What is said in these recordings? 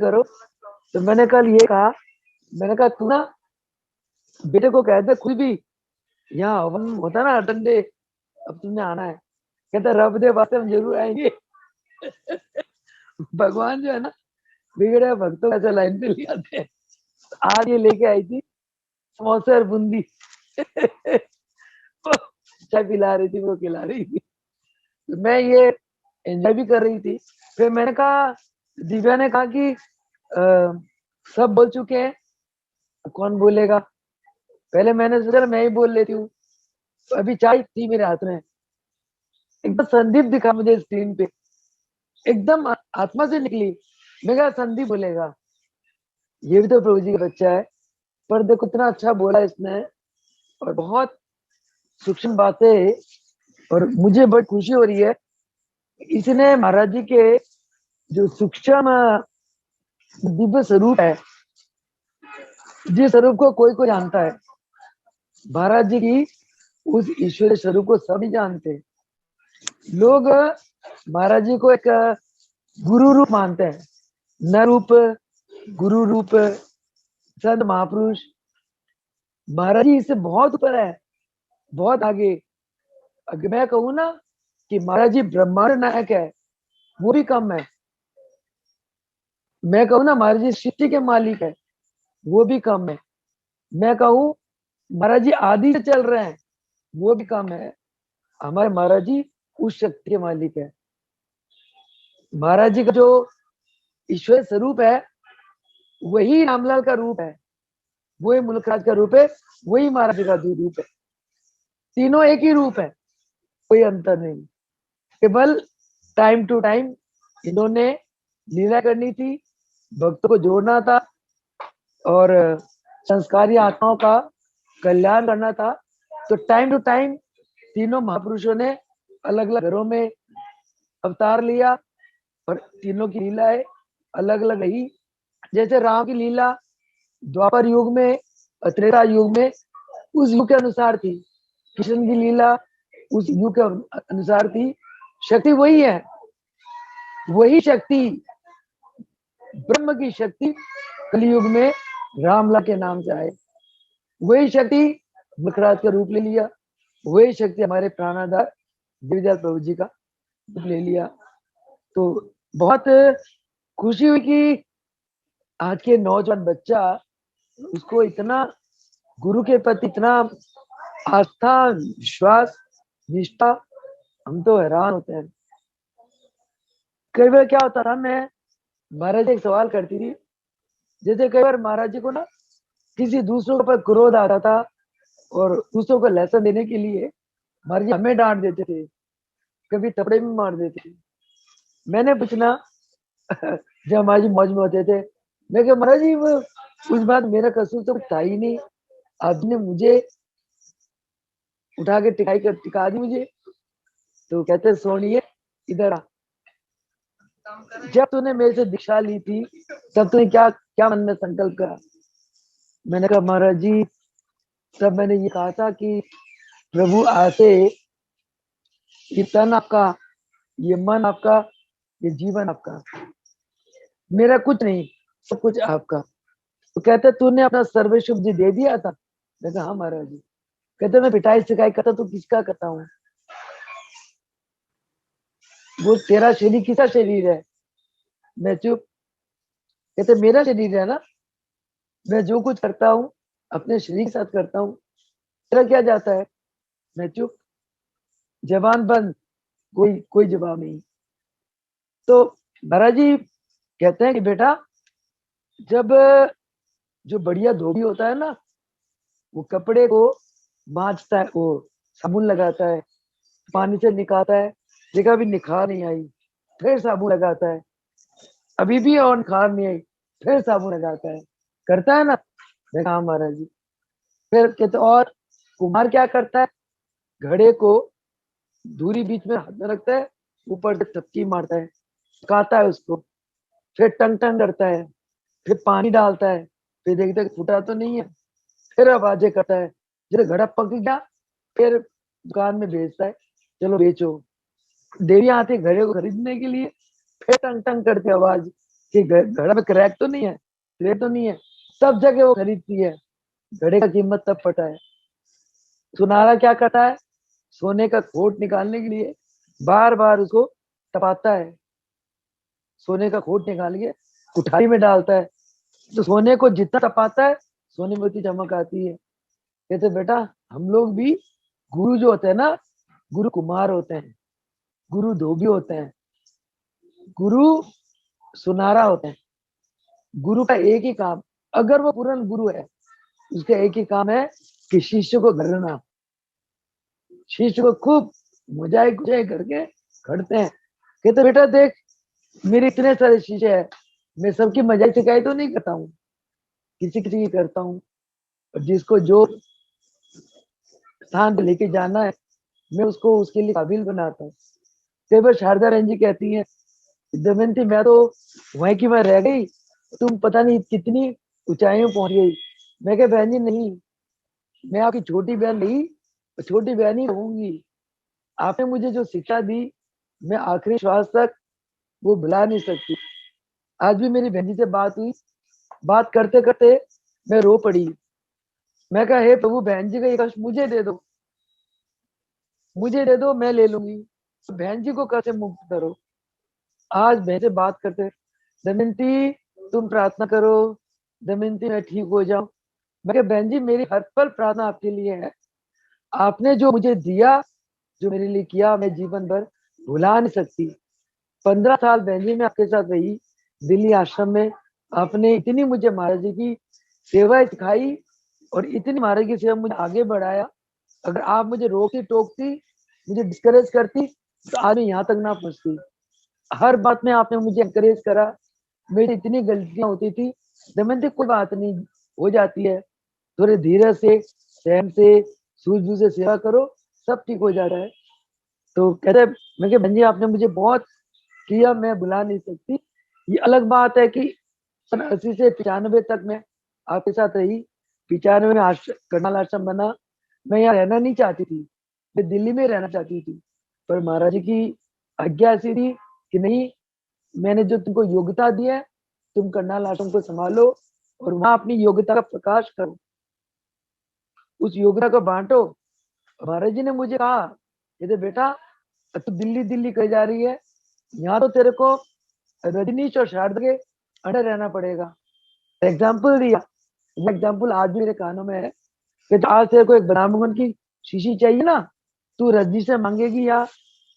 करो। तो मैंने कल ये कहा, मैंने कहा तू ना बेटे को कहते खुद भी यहाँ हवन होता ना अटन डे, अब तुमने आना है। कहते रब दे वास्ते हम जरूर आएंगे। भगवान जो है ना बिगड़े भक्तों ऐसे लाइन पे ले आते हैं। आज ये लेके आई थी समोसे और बूंदी। चाय पिला रही थी, वो खिला रही थी, तो मैं ये एंजॉय भी कर रही थी। फिर मैंने कहा, दिव्या ने कहा कि सब बोल चुके हैं, कौन बोलेगा। पहले मैंने सोचा मैं ही बोल लेती हूँ। तो अभी चाय थी मेरे हाथ में, एकदम संदीप दिखा मुझे स्क्रीन पे, एकदम आत्मा से निकली। मैं कहा संदीप बोलेगा, ये भी तो प्रभु जी का बच्चा है। पर देखो कितना अच्छा बोला इसने, और बहुत सूक्ष्म बातें। और मुझे बड़ी खुशी हो रही है, इसने महाराज जी के जो सूक्ष्म दिव्य स्वरूप है, जिस स्वरूप को कोई कोई जानता है, महाराज जी की उस ईश्वरीय स्वरूप को सभी जानते हैं। लोग महाराज जी को एक गुरु रूप मानते हैं, न रूप, गुरु रूप, संत महापुरुष। महाराज जी इससे बहुत ऊपर है, बहुत आगे। अगर मैं कहूँ ना कि महाराज जी ब्रह्मांड नायक है, वो भी कम है। मैं कहूँ ना महाराज जी सृष्टि के मालिक है, वो भी कम है। मैं कहूँ महाराज जी आदि से चल रहे हैं, वो भी कम है। हमारे महाराज जी उस शक्ति के मालिक है। महाराज जी का जो ईश्वर स्वरूप है, वही रामलाल का रूप है, वही मुल्कराज का रूप है, वही महाराज जी का रूप है। तीनों एक ही रूप है, कोई अंतर नहीं। केवल टाइम टू टाइम इन्होंने लीला करनी थी, भक्तों को जोड़ना था, और संस्कारी आत्माओं का कल्याण करना था। तो टाइम टू टाइम तीनों महापुरुषों ने अलग अलग घरों में अवतार लिया, और तीनों की लीलाएं अलग अलग रही। जैसे राम की लीला द्वापर युग में, त्रेता युग में उस युग के अनुसार थी, कृष्ण की लीला उस युग के अनुसार थी। शक्ति वही है, वही शक्ति, ब्रह्म की शक्ति कलयुग में रामला के नाम से आए। वही शक्ति मुखराज का रूप ले लिया, वही शक्ति हमारे प्राणाधार देवदयाल प्रभु जी का रूप ले लिया। तो बहुत खुशी हुई कि आज के नौजवान बच्चा, उसको इतना गुरु के प्रति इतना आस्था, विश्वास, निष्ठा, हम तो हैरान होते हैं। कई बार क्या होता था, मैं महाराज जी एक सवाल करती थी। जैसे कई बार महाराज जी को ना किसी दूसरों के ऊपर क्रोध आता था, और दूसरों को लेसन देने के लिए महाराज जी हमें डांट देते थे, कभी थपड़े भी मार देते थे। मैंने पूछना जब महाराज जी मौज में होते थे, मैं कहा महाराज जी वो उस बात मेरा कसूर तो था ही नहीं, आपने मुझे उठा के टिका दी मुझे। तो कहते सोनिए इधर आ, जब तूने मेरे से दीक्षा ली थी तब तूने क्या क्या मन में संकल्प करा। मैंने कहा महाराज जी तब मैंने ये कहा था कि प्रभु आसे ये तन आपका, ये मन आपका, ये जीवन आपका, मेरा कुछ नहीं, सब कुछ आपका। तो कहते तूने अपना सर्वस्व जी दे दिया था। मैं कहा हाँ महाराज जी। कहते मैं पिटाई शिकायत करता तो किसका करता हूँ, वो तेरा शरीर किसका शरीर है। मैं चुप। कहते मेरा शरीर है ना, मैं जो कुछ करता हूँ अपने शरीर के साथ करता हूँ, तेरा क्या जाता है। मैं चुप, जबान बंद, कोई कोई जवाब नहीं। तो महाराज जी कहते हैं कि बेटा जब जो बढ़िया धोबी होता है ना, वो कपड़े को मांजता है, वो साबुन लगाता है, पानी से निकालता है, देखा अभी निखार नहीं आई, फिर साबुन लगाता है, अभी भी और निखार नहीं आई, फिर साबुन लगाता है, करता है ना। मैं कहा महाराज जी। फिर कहते और कुम्हार क्या करता है, घड़े को दूरी बीच में हाथ में रखता है, ऊपर से चपकी मारता है, सुखाता है उसको, फिर टंग टंग करता है, फिर पानी डालता है, फिर देखता है फूटा तो नहीं है, फिर आवाजें करता है, जब घड़ा पक गया फिर दुकान में भेजता है, चलो बेचो। देवी आती घड़े को खरीदने के लिए, फिर टंग टंग करते आवाज, कि घड़ा में क्रैक तो नहीं है, क्रैक तो नहीं है, सब जगह वो खरीदती है। घड़े का कीमत तब पता है। सुनारा क्या करता है, सोने का खोट निकालने के लिए बार बार उसको तपाता है, सोने का खोट निकाल के कुठारी में डालता है। तो सोने को जितना तपाता है, सोने में उतनी चमक आती है। कहते बेटा, हम लोग भी गुरु जो होते हैं ना, गुरु कुमार होते हैं, गुरु धोबी होते हैं, गुरु सुनारा होते हैं। गुरु का एक ही काम, अगर वो पूर्ण गुरु है, उसका एक ही काम है कि शिष्य को गढ़ना, शिष्य को खूब मुजाए गुजाए करके खड़ते हैं। कहते बेटा देख, मेरे इतने सारे शिष्य है, मैं सबकी मजाक शिकायत तो नहीं करता हूँ, किसी किसी की करता हूँ, और जिसको जो स्थान पे लेके जाना है, मैं उसको उसके लिए काबिल बनाता हूँ। कई बार शारदा बहन जी कहती है, दमयंती मैं तो वहीं की मैं रह गई, तुम पता नहीं कितनी ऊंचाइयों पहुंच गई। मैं कहा बहन जी नहीं, मैं आपकी छोटी बहन नहीं, छोटी बहन ही रहूंगी। आपने मुझे जो शिक्षा दी, मैं आखिरी श्वास तक वो भुला नहीं सकती। आज भी मेरी बहन जी से बात हुई, बात करते करते मैं रो पड़ी। मैं कहा हे प्रभु, बहन जी का ये कष्ट मुझे दे दो, मुझे दे दो, मैं ले लूंगी, बहन जी को कैसे मुक्त करो। आज बहन से बात करते, दमयंती तुम प्रार्थना करो, दमयंती मैं ठीक हो जाऊं। मैं कहा बहन जी, मेरी हर पल प्रार्थना आपके लिए है। आपने जो मुझे दिया, जो मेरे लिए किया, मैं जीवन भर भुला नहीं सकती। 15 साल बहन जी मैं आपके साथ रही दिल्ली आश्रम में। आपने इतनी मुझे महाराज जी की सेवा सिखाई, और इतनी महाराज की सेवा मुझे आगे बढ़ाया। अगर आप मुझे रोकती टोकती, मुझे डिस्करेज करती, तो आज मैं यहाँ तक ना पहुंचती। हर बात में आपने मुझे एनकरेज करा। मेरी इतनी गलतियां होती थी, दमयंती कोई बात नहीं, हो जाती है, थोड़े धीरे से, सहम से, सूझबूझ से सेवा करो, सब ठीक हो जाता है। तो कहते, मैं बहन जी आपने मुझे बहुत किया, मैं भुला नहीं सकती। ये अलग बात है कि सन 80 से 95 तक मैं आपके साथ रही। 95 में करनाल आश्रम बना। मैं यहाँ रहना नहीं चाहती थी, मैं दिल्ली में रहना चाहती थी, पर महाराज जी की आज्ञा ऐसी थी कि नहीं, मैंने जो तुमको योग्यता दी है, तुम करनाल आश्रम को संभालो और वहां अपनी योग्यता का प्रकाश करो, उस योग्यता को बांटो। महाराज जी ने मुझे कहा, कहते बेटा तू दिल्ली दिल्ली कही जा रही है, यहाँ तो तेरे को रजनीश और शारदा के अंडर रहना पड़ेगा। एग्जाम्पल दिया, वो एग्जाम्पल आज भी मेरे कानों में है कि तो आज तेरे को एक ब्राह्मण की शीशी चाहिए ना, तू रजनी से मांगेगी या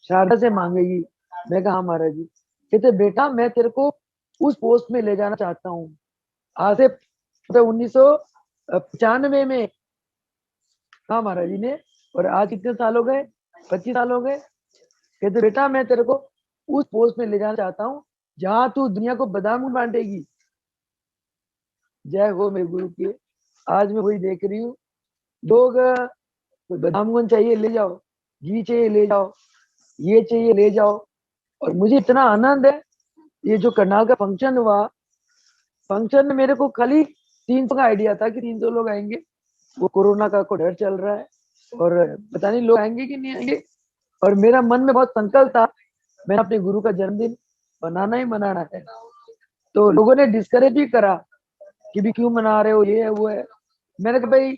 शारदा से मांगेगी। मैं कहा हाँ महाराज जी। कहते बेटा मैं तेरे को उस पोस्ट में ले जाना चाहता हूँ। आज से 1995 में कहा महाराज जी ने, और आज कितने साल हो गए, 25 साल हो गए। कहते बेटा मैं तेरे को उस पोस्ट में ले जाना चाहता हूँ जहां तू दुनिया को बादाम बांटेगी। जय हो मेरे गुरु की। आज मैं वही देख रही हूँ, लोग कोई बादाम गुन चाहिए ले जाओ, घी चाहिए ले जाओ, ये चाहिए ले जाओ। और मुझे इतना आनंद है, ये जो करनाल का फंक्शन हुआ, फंक्शन में मेरे को खाली 300 का आइडिया था कि 300 लोग आएंगे। वो कोरोना का को डर चल रहा है, और पता नहीं लोग आएंगे कि नहीं आएंगे। और मेरा मन में बहुत संकल्प था, मैंने अपने गुरु का जन्मदिन बनाना ही मनाना है। तो लोगों ने डिस्करेज भी करा कि भी क्यों मना रहे हो, ये है वो है। मैंने कहा भाई,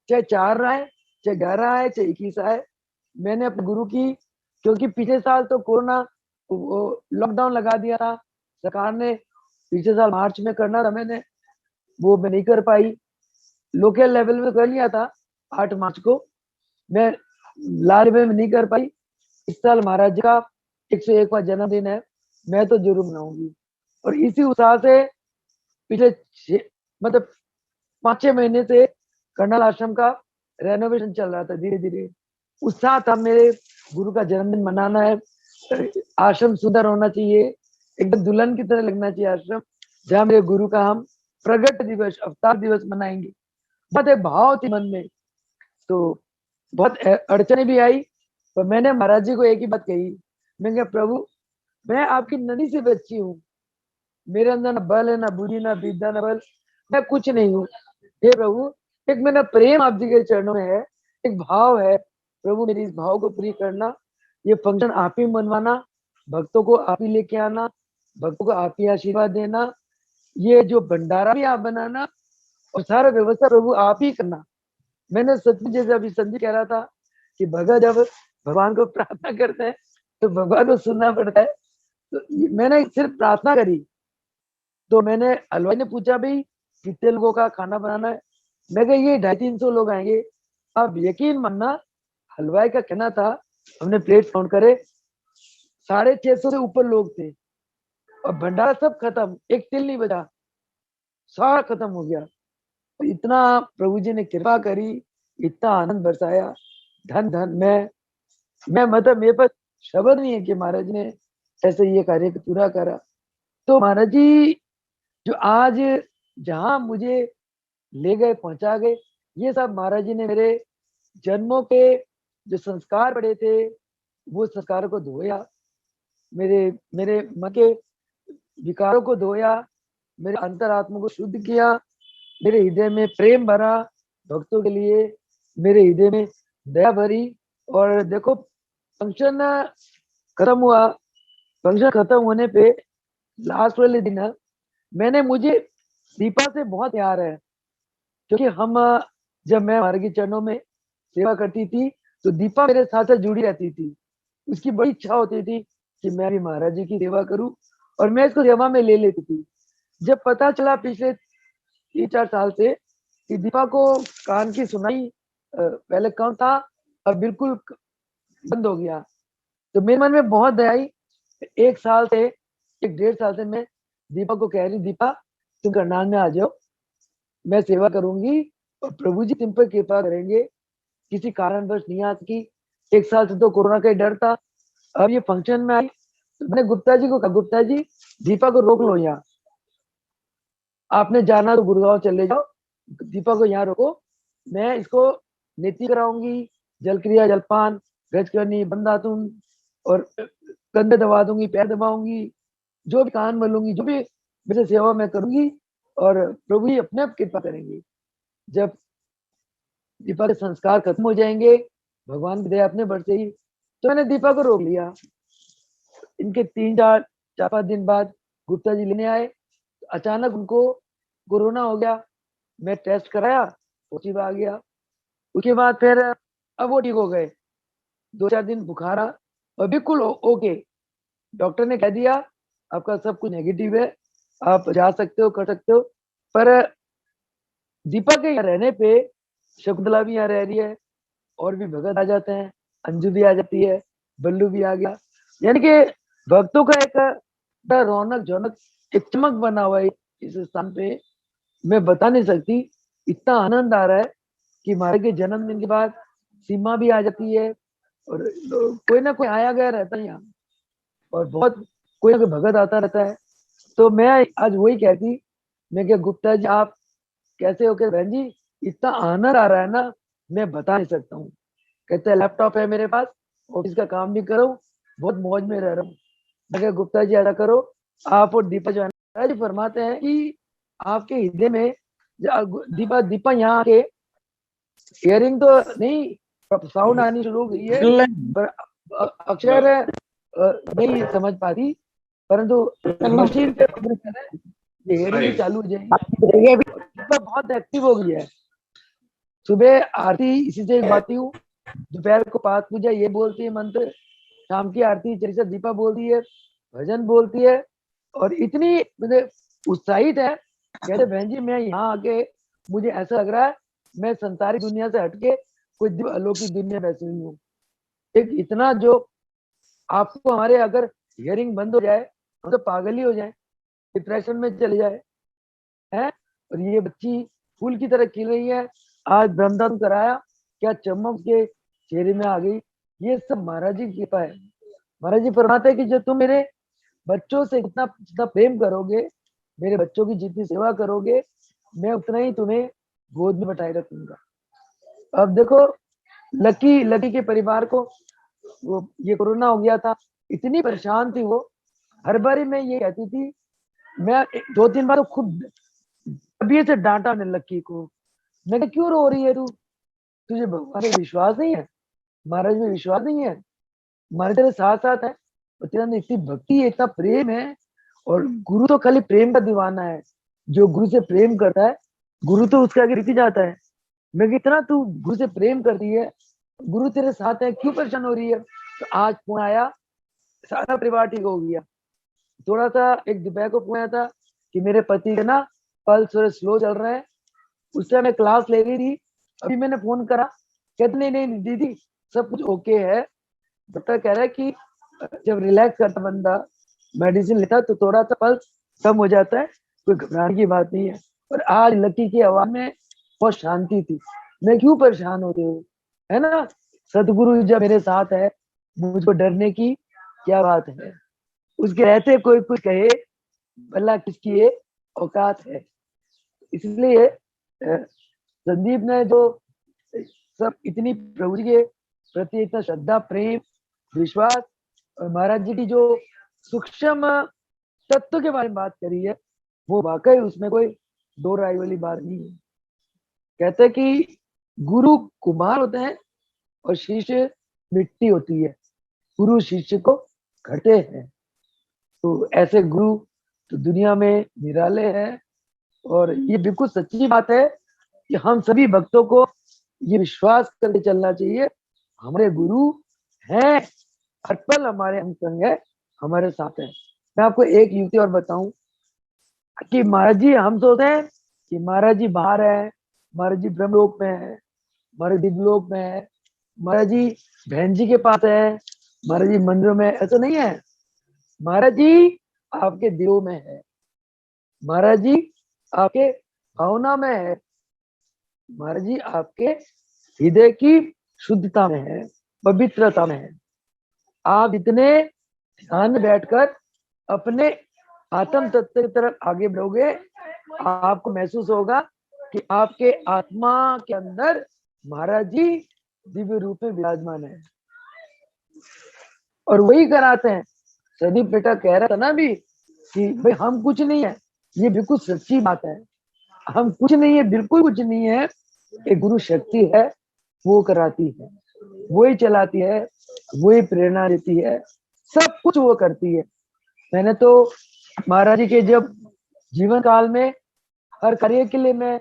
चाहे 4 रहा है, चाहे 11 है, चाहे 21 है, मैंने अपने गुरु की, क्योंकि पिछले साल तो कोरोना लॉकडाउन लगा दिया था सरकार ने, पिछले साल मार्च में करना था, मैंने वो मैं नहीं कर पाई। लोकल लेवल में कर लिया था 8 मार्च को, मैं लाल लेवल में नहीं कर पाई। इस साल महाराज जी का 101वां जन्मदिन है, मैं तो जरूर मनाऊंगी। और इसी उत्साह से पिछले मतलब 5-6 महीने से कर्नल आश्रम का रेनोवेशन चल रहा था, धीरे धीरे उत्साह था मेरे गुरु का जन्मदिन मनाना है। आश्रम सुंदर होना चाहिए, एकदम दुल्हन की तरह लगना चाहिए आश्रम, जहाँ मेरे गुरु का हम प्रगट दिवस, अवतार दिवस मनाएंगे। बहुत एक भाव थी मन में। तो बहुत अड़चने भी आई, पर मैंने महाराज जी को एक ही बात कही, मैंने कहा प्रभु, मैं आपकी नदी से बच्ची हूँ, मेरे अंदर ना बल है, ना बुद्धि, ना विद्या, ना बल, मैं कुछ नहीं हूँ। हे प्रभु, एक मेरा प्रेम आप जी के चरणों में है, एक भाव है, प्रभु मेरी इस भाव को पूरी करना। ये फंक्शन आप ही मनवाना, भक्तों को आप ही लेके आना, भक्तों को आप ही आशीर्वाद देना, ये जो भंडारा भी आप बनाना और सारा व्यवस्था प्रभु आप ही करना। मैंने सच में जैसे अभी संदीप कह रहा था कि भगत जब भगवान को प्रार्थना करते हैं तो भगवान को सुनना पड़ता है। तो मैंने सिर्फ प्रार्थना करी, तो मैंने हलवाई ने पूछा भाई कितने लोगों का खाना बनाना है। मैं कहा ये 250-300 लोग आएंगे। आप यकीन मानना, हलवाई का कहना था, हमने प्लेट काउंट करे 650 से ऊपर लोग थे और भंडारा सब खत्म, एक तिल नहीं बचा, सारा खत्म हो गया। तो इतना प्रभु जी ने कृपा करी, इतना आनंद बरसाया, धन धन। मैं मतलब मेरे पास शब्द नहीं है कि महाराज ने ऐसे ये कार्य पूरा करा। तो महाराज जी जो आज जहां मुझे ले गए पहुंचा गए, ये सब महाराज जी ने मेरे जन्मों के जो संस्कार पड़े थे वो संस्कारों को धोया, मेरे मेरे मन के विकारों को धोया, मेरे अंतरात्मा को शुद्ध किया, मेरे हृदय में प्रेम भरा भक्तों के लिए, मेरे हृदय में दया भरी। और देखो फंक्शन खत्म हुआ, फंक्शन खत्म होने पे लास्ट वाले दिन मैंने मुझे दीपा से बहुत प्यार है, क्योंकि हम जब मैं महाराज के चरणों में सेवा करती थी तो दीपा मेरे साथ साथ जुड़ी रहती थी। उसकी बड़ी इच्छा होती थी कि मैं भी महाराज जी की सेवा करूं और मैं इसको सेवा में ले लेती थी। जब पता चला पिछले 3-4 साल से कि दीपा को कान की सुनाई पहले कम था और बिल्कुल बंद हो गया, तो मेरे मन में बहुत दया आई। 1 साल से 1-1.5 साल से मैं दीपा को कह रही, दीपा तुम करनाल में आ जाओ, मैं सेवा करूंगी और प्रभु जी तुम पर कृपा करेंगे। किसी कारणवश नहीं आ सकी, 1 साल से तो कोरोना का ही डर था। अब ये फंक्शन में आई तो मैंने गुप्ता जी को कहा, गुप्ता जी दीपा को रोक लो, यहाँ आपने जाना तो गुड़गांव चले जाओ, दीपा को यहाँ रोको, मैं इसको नीति कराऊंगी, जल क्रिया जलपान गज करनी बंदातुन और कंधे दबा दूंगी, पैर दबाऊंगी, जो भी कान मलूंगी, जो भी मेरे सेवा में करूंगी और प्रभु जी अपने आप कृपा करेंगे। जब दीपा के संस्कार खत्म हो जाएंगे भगवान की दया अपने बरसेगी, तो मैंने दीपा को रोक लिया। इनके 3-4-5 दिन बाद गुप्ता जी लेने आए, तो अचानक उनको कोरोना हो गया। मैं टेस्ट कराया, पॉजिटिव आ गया। उसके बाद फिर अब वो ठीक हो गए, 2-4 दिन बुखार आ और बिल्कुल ओके। डॉक्टर ने कह दिया आपका सब कुछ नेगेटिव है, आप जा सकते हो, कर सकते हो। पर दीपक के यहाँ रहने पे शकुंतला भी यहाँ रह रही है और भी भगत आ जाते हैं, अंजू भी आ जाती है, बल्लू भी आ गया। यानी कि भक्तों का एक बड़ा रौनक जौनक, एक चमक बना हुआ है इस स्थान पे। मैं बता नहीं सकती, इतना आनंद आ रहा है कि महाराज के जन्मदिन के बाद सीमा भी आ जाती है और कोई ना कोई आया गया रहता है यहाँ, और बहुत कोई ना कोई भगत आता रहता है। तो मैं आज वही कहती, मैं क्या गुप्ता जी आप कैसे हो? के बहन जी इतना आनंद आ रहा है ना, मैं बता नहीं सकता हूँ। कहते हैं लैपटॉप है मेरे पास, ऑफिस का काम भी करो, बहुत मौज में रह रहा हूँ। मैं क्या गुप्ता जी ऐसा करो, आप और दीपा जो है ना जी फरमाते हैं कि आपके हृदय में दीपा दीपा यहाँ के हियरिंग तो नहीं, साउंड आनी शुरू हो गई है, पर अक्षर नहीं समझ पाती, परंतु मशीन पे हियरिंग चालू हो जाएगी। दीपा बहुत एक्टिव हो गई है। सुबह आरती इसी से गाती हूँ, दोपहर को पाठ पूजा ये बोलती है मंत्र, शाम की आरती चरित्र दीपा बोलती है, भजन बोलती है और इतनी मतलब उत्साहित है। कहते बहन जी मैं यहाँ आके मुझे ऐसा लग रहा है मैं संसारी दुनिया से हटके कोई अलौकिक दुनिया में हुई हूँ। एक इतना जो आपको हमारे अगर हियरिंग बंद हो जाए हम तो पागल ही हो जाए, डिप्रेशन में चले जाए है। और ये बच्ची फूल की तरह खिल रही है, आज ब्रह्मदान कराया, क्या चमक के चेहरे में आ गई। ये सब महाराज जी की कृपा है। महाराज जी फरमाते हैं कि जो तुम मेरे बच्चों से जितना जितना प्रेम करोगे, मेरे बच्चों की जितनी सेवा करोगे, मैं उतना ही तुम्हें गोद में बैठाए रखूंगा। अब देखो लकी लकी के परिवार को वो ये कोरोना हो गया था, इतनी परेशान थी वो, हर बारी मैं ये कहती थी, मैं 2-3 बार तो खुद तबीयत से डांटा ने लकी को। मैं कहा क्यों रो रही है तू, तुझे भगवान में विश्वास नहीं है, महाराज में विश्वास नहीं है, महाराज तेरे साथ साथ है और तेरे अंदर इतनी भक्ति है, इतना प्रेम है और गुरु तो खाली प्रेम का दीवाना है। जो गुरु से प्रेम करता है, गुरु तो उसके आगे रुक जाता है। मैं कितना तू गुरु से प्रेम करती है, गुरु तेरे साथ है, क्यों परेशान हो रही है? तो आज फोन आया, सारा परिवार ठीक हो गया। थोड़ा सा एक दोपहर को फोन आया था कि मेरे पति का ना पल्स थोड़े स्लो चल रहा है। उस टाइम मैं क्लास ले रही थी, अभी मैंने फोन करा, कहते नहीं नहीं दीदी सब कुछ ओके है। डॉक्टर कह रहा है कि जब रिलैक्स करता बंदा, मेडिसिन लेता तो थोड़ा सा पल्स कम हो जाता है, कोई घबराने की बात नहीं है। और आज लकी की आवाज में बहुत शांति थी। मैं क्यों परेशान होते हो, है ना? सदगुरु जब मेरे साथ है, मुझको डरने की क्या बात है? उसके रहते कोई कुछ कहे, भला किसकी ये औकात है? इसलिए संदीप ने जो सब इतनी प्रभु जी के प्रति इतना श्रद्धा, प्रेम, विश्वास और महाराज जी की जो सूक्ष्म तत्व के बारे में बात करी है, वो वाकई उसमें कोई दो राय वाली बात नहीं है। कहते हैं कि गुरु कुम्हार होते हैं और शिष्य मिट्टी होती है, गुरु शिष्य को घड़ते हैं। तो ऐसे गुरु तो दुनिया में निराले हैं। और ये बिल्कुल सच्ची बात है कि हम सभी भक्तों को ये विश्वास करके चलना चाहिए, हमारे गुरु हैं, हर पल हमारे अंग संग है, हमारे साथ है। मैं आपको एक युक्ति और बताऊं कि महाराज जी, हम सोचते हैं कि महाराज जी बाहर है, महाराज जी ब्रह्मलोक में है, महाराज दिव्यलोक में है, महाराज जी बहन जी के पास है, महाराज जी मंदिरों में। ऐसा नहीं है। महाराज जी आपके दिलों में है, महाराज जी आपके भावना में है, महाराज जी आपके हृदय की शुद्धता में है, पवित्रता में है। आप इतने ध्यान में बैठकर अपने आत्म तत्व की तरफ आगे बढ़ोगे, आपको महसूस होगा कि आपके आत्मा के अंदर महाराज जी दिव्य रूप में विराजमान है। और वही कराते हैं। सदीप बेटा कह रहा था ना अभी कि भाई हम कुछ नहीं है, ये बिल्कुल सच्ची बात है। हम कुछ नहीं है, बिल्कुल कुछ नहीं है। एक गुरु शक्ति है, वो कराती है, वही चलाती है, वही प्रेरणा देती है, सब कुछ वो करती है। मैंने तो महाराज जी के जब जीवन काल में हर कार्य के लिए मैं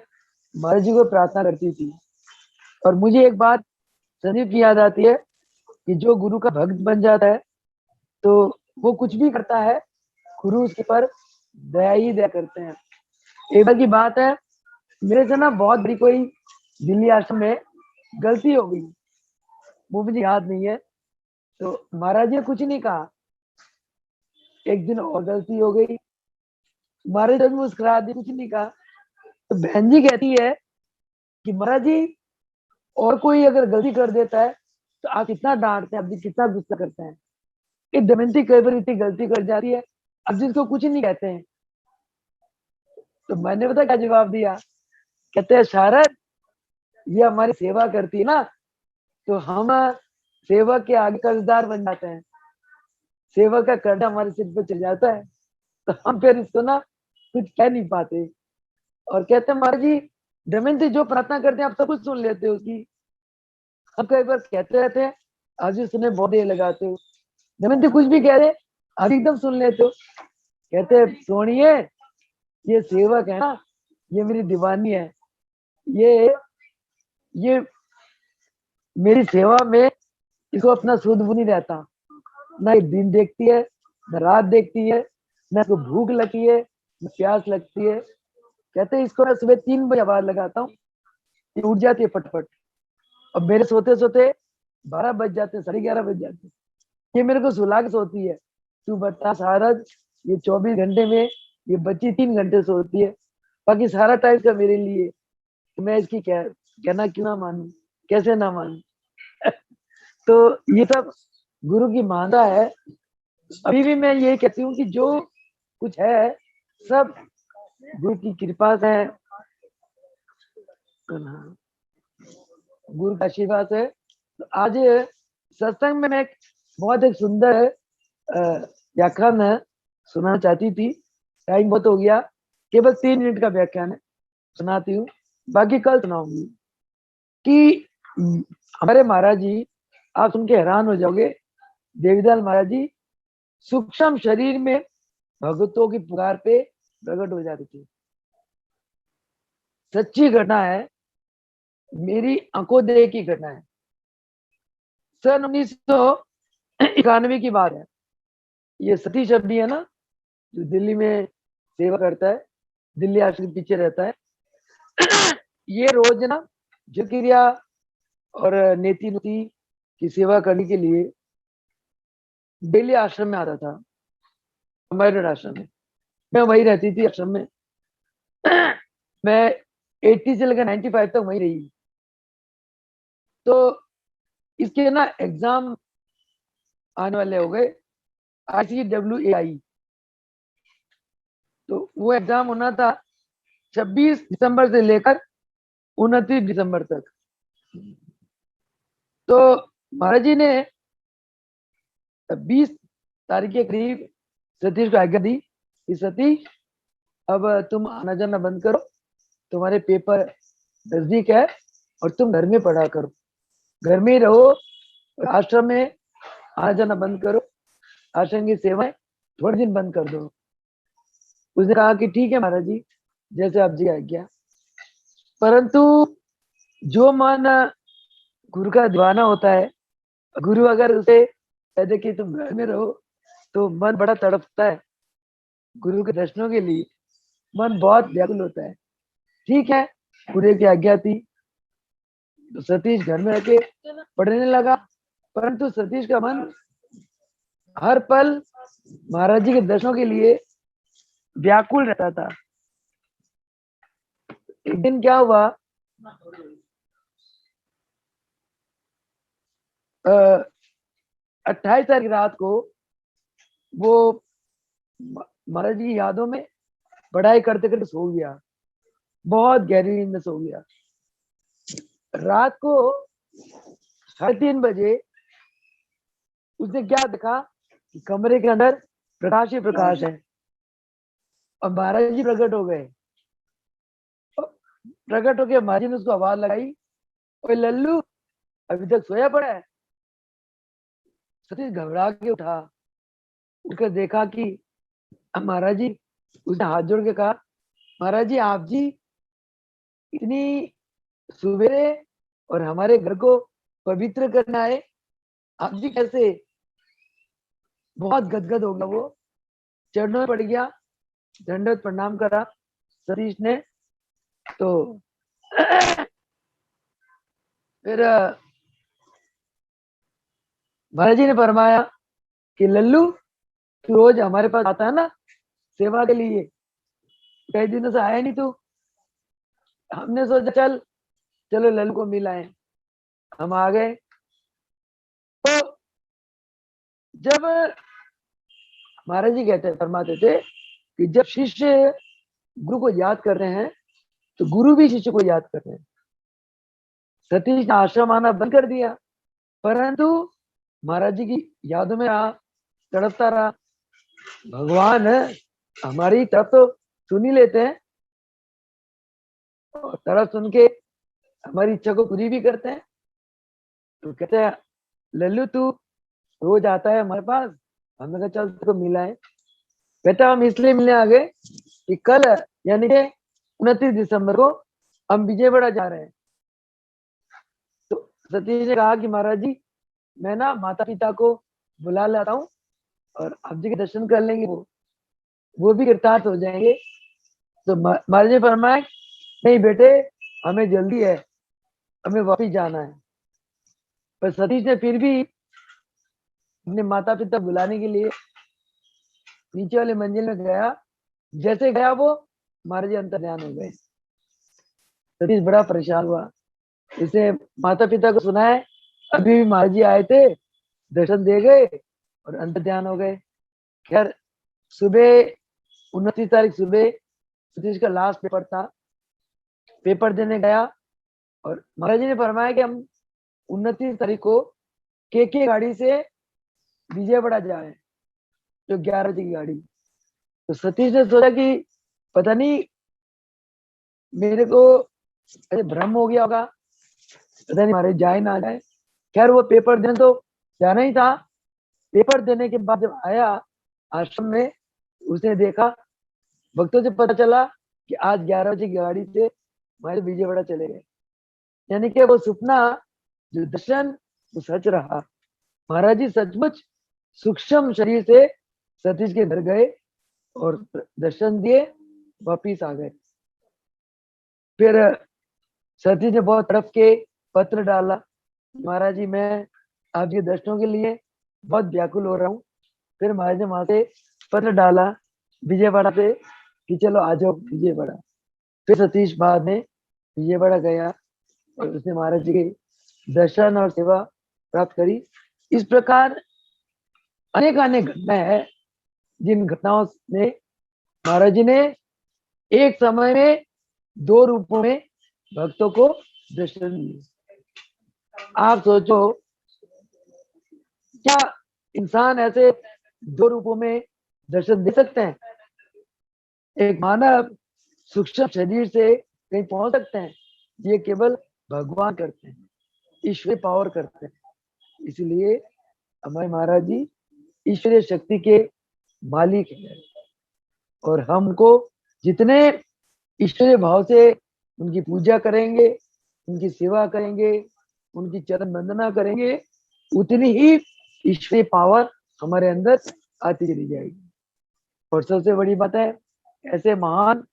महाराज जी को प्रार्थना करती थी। और मुझे एक बात संदीप की याद आती है कि जो गुरु का भक्त बन जाता है तो वो कुछ भी करता है, गुरु उसके पर दया ही दया करते हैं। एक बार की बात है, मेरे से ना बहुत बड़ी कोई दिल्ली आश्रम में गलती हो गई, वो मुझे याद नहीं है। तो महाराज जी ने कुछ नहीं कहा। एक दिन और गलती हो गई, महाराज जी मुस्कुरा दी, कुछ नहीं कहा। तो बहन जी कहती है कि महाराज जी और कोई अगर गलती कर देता है तो आप कितना डांटते हैं, आप कितना गुस्सा करते हैं। ये दमयंती कई बार इतनी गलती कर जाती है, अब जिसको कुछ नहीं कहते हैं। तो मैंने पता क्या जवाब दिया? कहते हैं शारद, ये हमारी सेवा करती है ना, तो हम सेवा के आगे कर्जदार बन जाते हैं, सेवा का कर्जा हमारे सिर पे चल जाता है, तो हम फिर इसको ना कुछ कह नहीं पाते। और कहते हैं महाराज जी दमयंती जो प्रार्थना करते हैं आप सब कुछ सुन लेते हो उसकी। हम कई बार कहते रहते हैं, आज भी सुने बहुत देर लगाते हो, दमयंती कुछ भी कह रहे आप एकदम सुन लेते हो। कहते हैं सोनिए, ये सेवक है ना, ये मेरी दीवानी है, ये मेरी सेवा में इसको अपना सुध भी नहीं रहता, ना ये दिन देखती है, न रात देखती है, न इसको भूख लगती है, न प्यास लगती है। कहते हैं इसको मैं सुबह 3 बजे आवाज लगाता हूँ, ये उठ जाती है फटफट। और मेरे सोते सोते 12 बज जाते, 11:30 बज जाते, ये मेरे को सुला के सोती है। तू बता शारद, ये 24 घंटे में ये बच्ची 3 घंटे सोती है, बाकी सारा टाइम का मेरे लिए। तो मैं इसकी कहना क्यों ना मानू, कैसे ना मानू? तो ये सब गुरु की मानता है। अभी भी मैं ये कहती हूँ कि जो कुछ है सब गुरु की कृपा से है, गुरु का आशीर्वाद है। तो आज सत्संग में मैं बहुत एक सुंदर व्याख्यान सुनाना चाहती थी, टाइम बहुत हो गया, केवल 3 मिनट का व्याख्यान है, सुनाती हूँ, बाकी कल सुनाऊंगी। कि हमारे महाराज जी, आप सुन के हैरान हो जाओगे, देवीदास महाराज जी सूक्ष्म शरीर में भगतों की पुकार पे प्रकट हो जाती थी। सच्ची घटना है, मेरी आंखों देखी घटना है। सन 1991 की बात है। ये सतीश अब्दी है ना, जो दिल्ली में सेवा करता है, दिल्ली आश्रम के पीछे रहता है। ये रोज ना जो क्रिया और नीति नुति की सेवा करने के लिए दिल्ली आश्रम में आता था, हमारे आश्रम में। मैं वही रहती थी आश्रम में। मैं 80 से लेकर 95 तक वही रही। तो इसके ना एग्जाम आने वाले हो गए, ICWAI। तो वो एग्जाम होना था 26 दिसंबर से लेकर 29 दिसंबर तक। तो महाराज जी ने 20 तारीख के करीब सतीश को आज्ञा दी कि सतीश, अब तुम आना जाना बंद करो, तुम्हारे पेपर नजदीक है, और तुम घर में पढ़ा करो, घर में ही रहो, और आश्रम में आना जाना बंद करो, आश्रम की सेवाएं थोड़े दिन बंद कर दो। उसने कहा कि ठीक है महाराज जी, जैसे आप जी आज्ञा। परंतु जो मन गुरु का दीवाना होता है, गुरु अगर उसे कह दे कि तुम घर में रहो, तो मन बड़ा तड़पता है। गुरु के दर्शनों के लिए मन बहुत व्याकुल होता है। ठीक है, गुरु की आज्ञा थी, तो सतीश घर में आके पढ़ने लगा। परंतु सतीश का मन हर पल महाराज जी के दर्शनों के लिए व्याकुल रहता था। एक दिन क्या हुआ, 28 तारीख रात को वो महाराज जी की यादों में पढ़ाई करते करते सो गया, बहुत गहरी नींद में सो गया। रात को 3:30 बजे उसने क्या देखा कि कमरे के अंदर प्रकाश ही प्रकाश है, और महाराज जी प्रकट हो गए। प्रकट होकर महाराज जी ने उसको आवाज लगाई, ओए लल्लू, अभी तक सोया पड़ा है? सतीश घबरा के उठा, उठकर देखा कि महाराज जी। उसने हाथ जोड़ के कहा, महाराज जी, आप जी इतनी सवेरे और हमारे घर को पवित्र करना है, आप जी कैसे? बहुत गदगद हो गया वो, चरणों में पड़ गया, दंडवत प्रणाम करा सतीश ने। तो फिर महाराज जी ने फरमाया कि लल्लू, तू रोज हमारे पास आता है ना सेवा के लिए, कई दिनों से आया नहीं तू। हमने सोचा चल, चलो लल्लू को मिलाएं। हम आ गए। तो जब महाराज जी कहते फरमाते थे कि जब शिष्य गुरु को याद कर रहे हैं, तो गुरु भी शिष्य को याद कर रहे हैं। सतीश ने आश्रम आना बंद कर दिया, परंतु महाराज जी की यादों में रहा, तड़पता रहा। भगवान हमारी तरफ तो सुन ही लेते हैं, और तरफ सुन के हमारी इच्छा को पूरी भी करते हैं। तो कहते हैं, लल्लू तू रोज आता है हमारे पास। हमने कहा चल तुझको मिला है। कहता हम इसलिए मिलने आ गए कि कल यानी कि 29 दिसंबर को हम विजयवाड़ा जा रहे हैं। तो सतीश ने कहा कि महाराज जी, मैं ना माता पिता को बुला लाता हूँ, और आप जी के दर्शन कर लेंगे, वो भी कृतार्थ हो जाएंगे। तो महाराज जी फरमाए, नहीं बेटे, हमें जल्दी है, हमें वापिस जाना है। पर सतीश ने फिर भी अपने माता पिता बुलाने के लिए नीचे वाले मंजिल में गया। जैसे गया वो, महाराज जी अंतर्ध्यान हो गए। सतीश बड़ा परेशान हुआ, इसे माता पिता को सुनाए, अभी भी महाराज जी आए थे, दर्शन दे गए और अंतर्ध्यान हो गए। खैर, सुबह 29 तारीख सुबह सतीश का लास्ट पेपर था। पेपर देने गया, और महाराज जी ने फरमाया कि हम 29 तारीख को के गाड़ी से विजयवाड़ा जा रहे हैं, जो 11 बजे की गाड़ी। तो सतीश ने सोचा कि पता नहीं मेरे को ऐसे भ्रम हो गया होगा, पता नहीं हमारे जाए ना जाए। खैर, वो पेपर देने तो जाना ही था। पेपर देने के बाद जब आया आश्रम में, उसने देखा, भक्तों से पता चला कि आज 11 बजे की गाड़ी से हमारे विजयवाड़ा चले गए। यानी कि वो सपना जो दर्शन वो सच रहा। महाराज जी सचमुच सूक्ष्म शरीर से सतीश के घर गए और दर्शन दिए, वापिस आ गए। फिर सतीश ने बहुत तड़प के पत्र डाला, महाराज जी मैं आपके दर्शनों के लिए बहुत व्याकुल हो रहा हूँ। फिर महाराज ने वहां से पत्र डाला विजयवाड़ा से कि चलो आ जाओ विजयवाड़ा। फिर सतीश बाद में विजयवाड़ा गया और उसने महाराज जी के दर्शन और सेवा प्राप्त करी। इस प्रकार अनेक अनेक घटनाएं हैं, जिन घटनाओं में महाराज जी ने एक समय में 2 रूपों में भक्तों को दर्शन दिए। आप सोचो, क्या इंसान ऐसे 2 रूपों में दर्शन दे सकते हैं? एक मानव सूक्ष्म शरीर से कहीं पहुंच सकते हैं? ये केवल भगवान करते हैं, ईश्वरीय पावर करते हैं। इसलिए हमारे महाराज जी ईश्वरीय शक्ति के मालिक हैं और हमको जितने ईश्वरीय भाव से उनकी पूजा करेंगे, उनकी सेवा करेंगे, उनकी चरण वंदना करेंगे, उतनी ही ईश्वरीय पावर हमारे अंदर आती चली जाएगी। और सबसे बड़ी बात है, ऐसे महान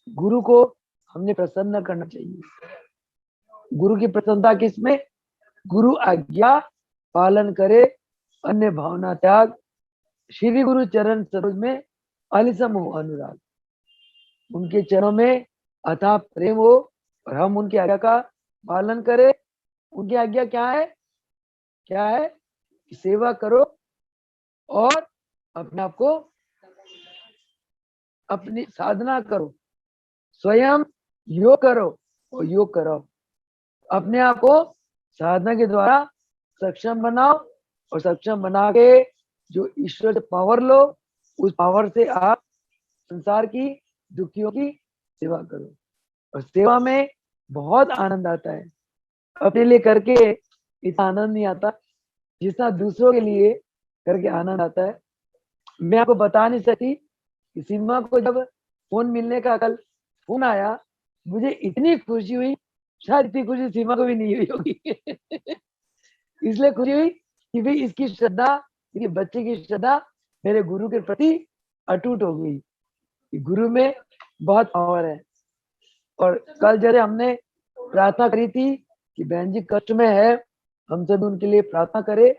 गुरु को हमने प्रसन्न करना चाहिए। गुरु की प्रसन्नता किसमें? गुरु आज्ञा पालन करे, अन्य भावना त्याग, श्री गुरु चरण सरोज में अलिसम हो अनुराग। उनके चरणों में अथाह प्रेम हो और हम उनकी आज्ञा का पालन करें। उनकी आज्ञा क्या है? क्या है? सेवा करो और अपने आप को अपनी साधना करो, स्वयं योग करो और योग करो। अपने आप को साधना के द्वारा सक्षम बनाओ और सक्षम बना के जो ईश्वर से पावर लो, उस पावर से आप संसार की दुखियों की सेवा करो। और सेवा में बहुत आनंद आता है। अपने लिए करके इतना आनंद नहीं आता जितना दूसरों के लिए करके आनंद आता है। मैं आपको बता नहीं सकती कि सीमा को जब फोन मिलने का कल फोन आया, मुझे इतनी खुशी हुई, शायद इतनी खुशी सीमा को भी नहीं हुई होगी। इसलिए खुशी हुई कि भाई इसकी श्रद्धा, इसके बच्चे की श्रद्धा मेरे गुरु के प्रति अटूट हो गई। गुरु में बहुत पावर है। और कल जैसे हमने प्रार्थना करी थी कि बहन जी कष्ट में है, हम सब उनके लिए प्रार्थना करें।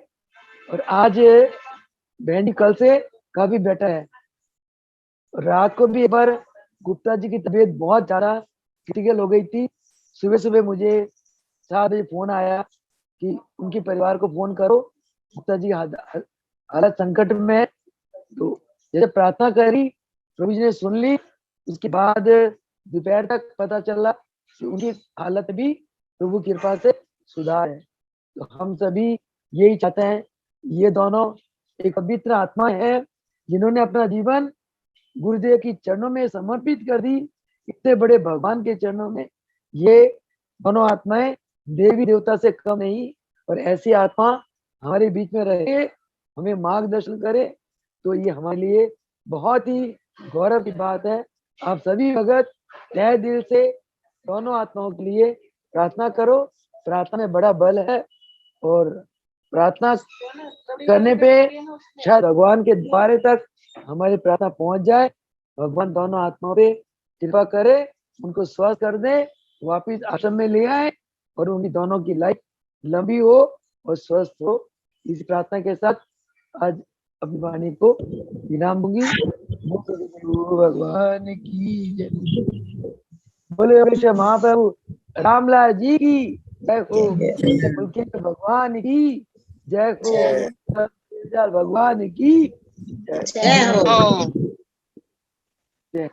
और आज बहन जी कल से काफी बेटर है। रात को भी एक बार गुप्ता जी की तबीयत बहुत ज्यादा क्रिटिकल हो गई थी। सुबह सुबह मुझे 7 बजे फोन आया कि उनके परिवार को फोन करो, गुप्ता जी हालत संकट में है। तो जैसे प्रार्थना करी, प्रभु जी ने सुन ली। उसके बाद दोपहर तक पता चला कि उनकी हालत भी प्रभु की कृपा से सुधार है। तो हम सभी यही चाहते हैं, ये दोनों एक पवित्र आत्मा है जिन्होंने अपना जीवन गुरुदेव की चरणों में समर्पित कर दी, इतने बड़े भगवान के चरणों में। ये दोनों आत्माएं देवी देवता से कम नहीं, और ऐसी आत्मा हमारे बीच में रहे, हमें मार्गदर्शन करे, तो ये हमारे लिए बहुत ही गौरव की बात है। आप सभी भगत तहे दिल से दोनों आत्माओं के लिए प्रार्थना करो। प्रार्थना में बड़ा बल है और प्रार्थना करने पे शायद भगवान के द्वारे तक हमारी प्रार्थना पहुंच जाए। भगवान दोनों आत्माओं पे कृपा करे, उनको स्वस्थ कर दे, वापिस आश्रम में ले आए और उनकी दोनों की लाइफ लंबी हो और स्वस्थ हो। इस प्रार्थना के साथ आज अपनी वाणी को विराम दूंगी। भगवान की जय। बोले हमेशा महाप्रभु रामलाल जी की जय हो। उनके भगवान की जय हो। भगवान की जय हो। जय।